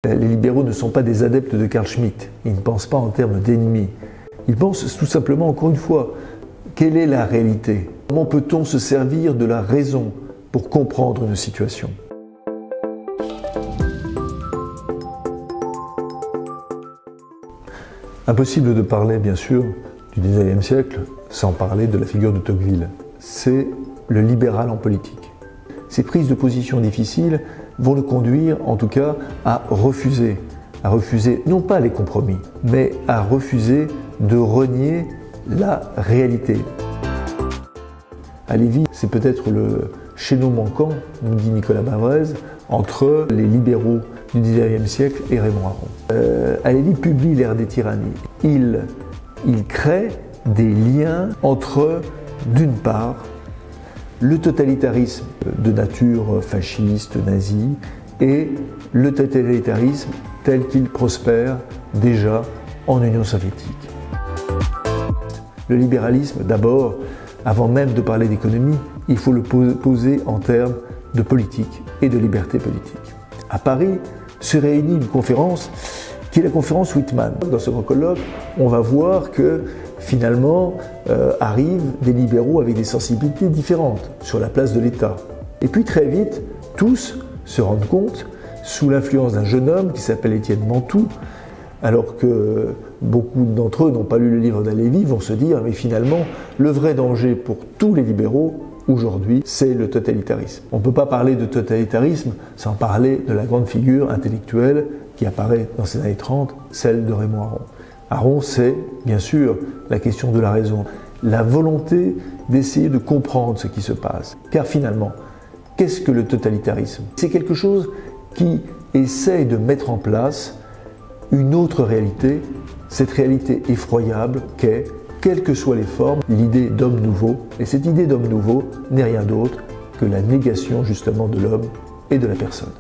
Les libéraux ne sont pas des adeptes de Carl Schmitt, ils ne pensent pas en termes d'ennemis. Ils pensent tout simplement, encore une fois, quelle est la réalité? Comment peut-on se servir de la raison pour comprendre une situation? Impossible de parler, bien sûr, du XIXe siècle sans parler de la figure de Tocqueville. C'est le libéral en politique. Ces prises de position difficiles vont le conduire, en tout cas, à refuser non pas les compromis, mais à refuser de renier la réalité. À Lévy, c'est peut-être le chaînon manquant, nous dit Nicolas Bavrez, entre les libéraux du XIXe siècle et Raymond Aron. Halévy publie L'ère des tyrannies. Il crée des liens entre, d'une part, le totalitarisme de nature fasciste, nazie, et le totalitarisme tel qu'il prospère déjà en Union soviétique. Le libéralisme, d'abord, avant même de parler d'économie, il faut le poser en termes de politique et de liberté politique. À Paris se réunit une conférence qui est la conférence Whitman. Dans ce grand colloque, on va voir que finalement arrivent des libéraux avec des sensibilités différentes sur la place de l'État. Et puis très vite, tous se rendent compte, sous l'influence d'un jeune homme qui s'appelle Étienne Mantoux, alors que beaucoup d'entre eux n'ont pas lu le livre d'Halévy, vont se dire mais finalement le vrai danger pour tous les libéraux aujourd'hui, c'est le totalitarisme. On ne peut pas parler de totalitarisme sans parler de la grande figure intellectuelle qui apparaît dans ces années 30, celle de Raymond Aron. Aron, c'est bien sûr la question de la raison, la volonté d'essayer de comprendre ce qui se passe. Car finalement, qu'est-ce que le totalitarisme? C'est quelque chose qui essaye de mettre en place une autre réalité, cette réalité effroyable qu'est, quelles que soient les formes, l'idée d'homme nouveau. Et cette idée d'homme nouveau n'est rien d'autre que la négation justement de l'homme et de la personne.